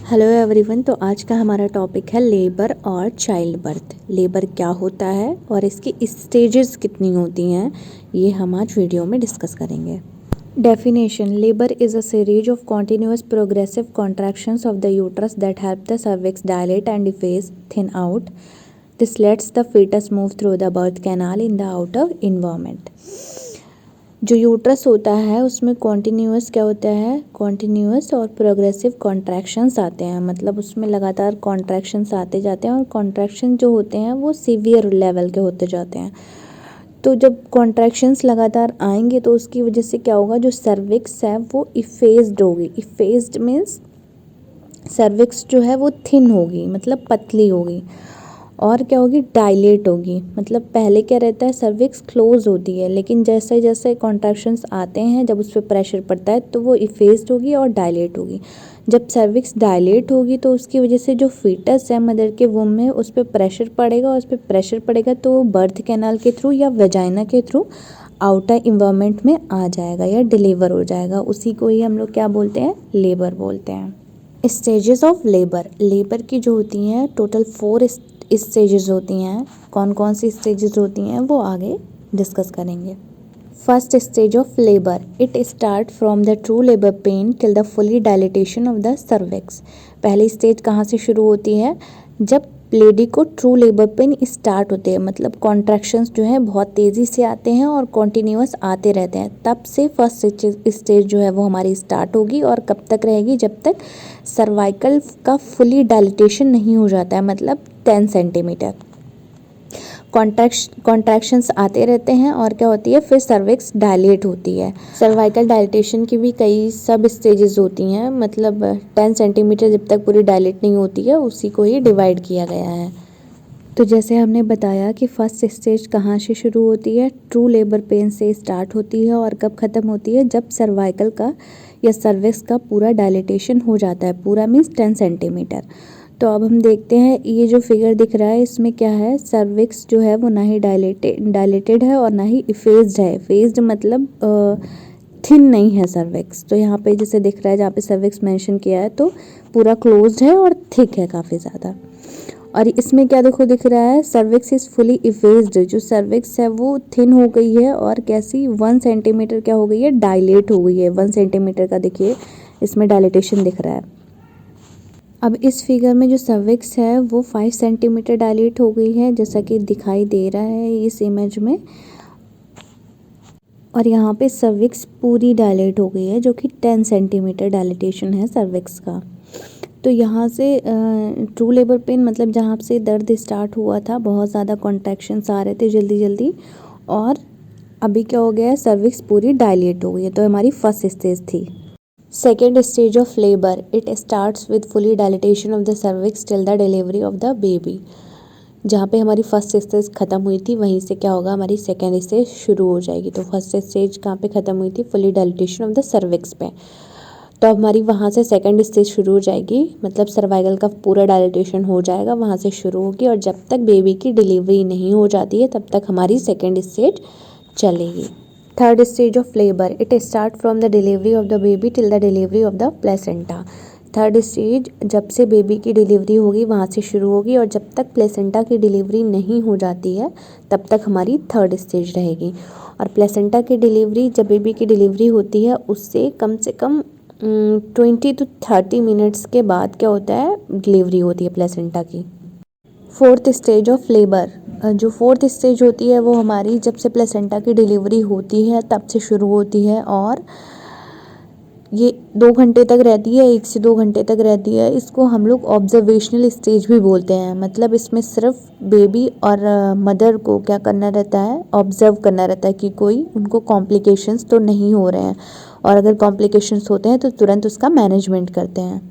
Hello everyone. तो आज का हमारा टॉपिक है लेबर और चाइल्ड बर्थ। लेबर क्या होता है और इसकी स्टेजेस कितनी होती हैं, ये हम आज वीडियो में डिस्कस करेंगे। Definition: labour is a series of continuous progressive contractions of the uterus that help the cervix dilate and deface thin out. This let's the fetus move through the birth canal in the outer environment. जो uterus होता है उसमें continuous क्या होता है, continuous और progressive contractions आते हैं, मतलब उसमें लगातार कॉन्ट्रैक्शंस आते जाते हैं और कॉन्ट्रैक्शन जो होते हैं वो सीवियर लेवल के होते जाते हैं। तो जब कॉन्ट्रैक्शंस लगातार आएंगे तो उसकी वजह से क्या होगा, जो सर्विक्स है वो इफेज्ड होगी। इफेज्ड मीन्स सर्विक्स जो है वो थिन होगी, मतलब पतली होगी। और क्या होगी, डायलेट होगी। मतलब पहले क्या रहता है, सर्विक्स क्लोज होती है, लेकिन जैसे जैसे कॉन्ट्रैक्शंस आते हैं, जब उस पर प्रेशर पड़ता है तो वो इफेज्ड होगी और डायलेट होगी। जब सर्विक्स डायलेट होगी तो उसकी वजह से जो फीटस है मदर के वुम में, उस पर प्रेशर पड़ेगा, उस पर प्रेशर पड़ेगा तो वो बर्थ कैनाल के थ्रू या वेजाइना के थ्रू आउटर इन्वायरमेंट में आ जाएगा या डिलीवर हो जाएगा। उसी को ही हम लोग क्या बोलते हैं, लेबर बोलते हैं। स्टेजेस ऑफ लेबर: लेबर की जो होती हैं टोटल 4 स्टेजेस होती हैं। कौन कौन सी स्टेजेस होती हैं वो आगे डिस्कस करेंगे। First stage of labour: it start from the true labour pain till the fully dilatation of the cervix. पहली स्टेज कहाँ से शुरू होती है, जब लेडी को ट्रू लेबर पेन स्टार्ट होते हैं, मतलब कॉन्ट्रैक्शंस जो हैं बहुत तेज़ी से आते हैं और कॉन्टिन्यूअस आते रहते हैं, तब से फर्स्ट स्टेज जो है वो हमारी स्टार्ट होगी। और कब तक रहेगी, जब तक सर्वाइकल का फुली डायलिटेशन नहीं हो जाता है, मतलब 10 सेंटीमीटर। कॉन्ट्रैक्शंस आते रहते हैं और क्या होती है, फिर सर्विक्स डायलेट होती है। सर्वाइकल डायलिटेशन की भी कई सब स्टेजेस होती हैं, मतलब 10 सेंटीमीटर जब तक पूरी डायलेट नहीं होती है उसी को ही डिवाइड किया गया है। तो जैसे हमने बताया कि फर्स्ट स्टेज कहाँ से शुरू होती है, ट्रू लेबर पेन से स्टार्ट होती है और कब ख़त्म होती है, जब सर्वाइकल का या सर्विक्स का पूरा डायलिटेशन हो जाता है। पूरा मीन्स 10 सेंटीमीटर। तो अब हम देखते हैं, ये जो फिगर दिख रहा है इसमें क्या है, सर्विक्स जो है वो ना ही डायलेटेड है और ना ही इफेज्ड है। इफेज्ड मतलब थिन नहीं है सर्विक्स। तो यहाँ पे जैसे दिख रहा है, जहाँ पे सर्विक्स मेंशन किया है तो पूरा क्लोज्ड है और थिक है काफ़ी ज़्यादा। और इसमें क्या देखो दिख रहा है, सर्विक्स इज़ फुली इफेज्ड। जो सर्विक्स है वो थिन हो गई है और कैसी 1 सेंटीमीटर क्या हो गई है, डायलेट हो गई है। 1 सेंटीमीटर का देखिए इसमें डायलेटेशन दिख रहा है। अब इस फिगर में जो सर्विक्स है वो 5 सेंटीमीटर डायलेट हो गई है, जैसा कि दिखाई दे रहा है इस इमेज में। और यहाँ पे सर्विक्स पूरी डायलेट हो गई है, जो कि 10 सेंटीमीटर डायलेटेशन है सर्विक्स का। तो यहाँ से ट्रू लेबर पेन मतलब जहाँ से दर्द स्टार्ट हुआ था, बहुत ज़्यादा कॉन्ट्रैक्शंस आ रहे थे जल्दी जल्दी, और अभी क्या हो गया है, सर्विक्स पूरी डायलेट हो गई है। तो हमारी फर्स्ट स्टेज थी। Second stage of labour: it starts with fully dilatation of the cervix till the delivery of the baby. जहाँ पे हमारी फर्स्ट स्टेज ख़त्म हुई थी, वहीं से क्या होगा, हमारी सेकेंड स्टेज शुरू हो जाएगी। तो फर्स्ट स्टेज कहाँ पे ख़त्म हुई थी, fully dilatation of the cervix पे। तो अब हमारी वहाँ से सेकेंड स्टेज शुरू हो जाएगी, मतलब सर्वाइकल का पूरा डायलिटेशन हो जाएगा, वहाँ से शुरू होगी और जब तक बेबी की डिलीवरी नहीं हो जाती है तब तक हमारी सेकेंड स्टेज चलेगी। Third stage of labour: it start from the delivery of the baby till the delivery of the placenta. Third stage जब से बेबी की डिलीवरी होगी वहाँ से शुरू होगी और जब तक प्लेसेंटा की डिलीवरी नहीं हो जाती है तब तक हमारी थर्ड स्टेज रहेगी। और प्लेसेंटा की डिलीवरी, जब बेबी की डिलीवरी होती है उससे कम से कम 20 to 30 मिनट्स के बाद क्या होता है, डिलीवरी होती है प्लेसेंटा की। फोर्थ स्टेज ऑफ लेबर: जो फोर्थ स्टेज होती है वो हमारी जब से प्लेसेंटा की डिलीवरी होती है तब से शुरू होती है और ये 2 घंटे तक रहती है, 1 से 2 घंटे तक रहती है। इसको हम लोग ऑब्जर्वेशनल स्टेज भी बोलते हैं। मतलब इसमें सिर्फ बेबी और मदर को क्या करना रहता है, ऑब्जर्व करना रहता है कि कोई उनको कॉम्प्लिकेशंस तो नहीं हो रहे हैं, और अगर कॉम्प्लिकेशंस होते हैं तो तुरंत उसका मैनेजमेंट करते हैं।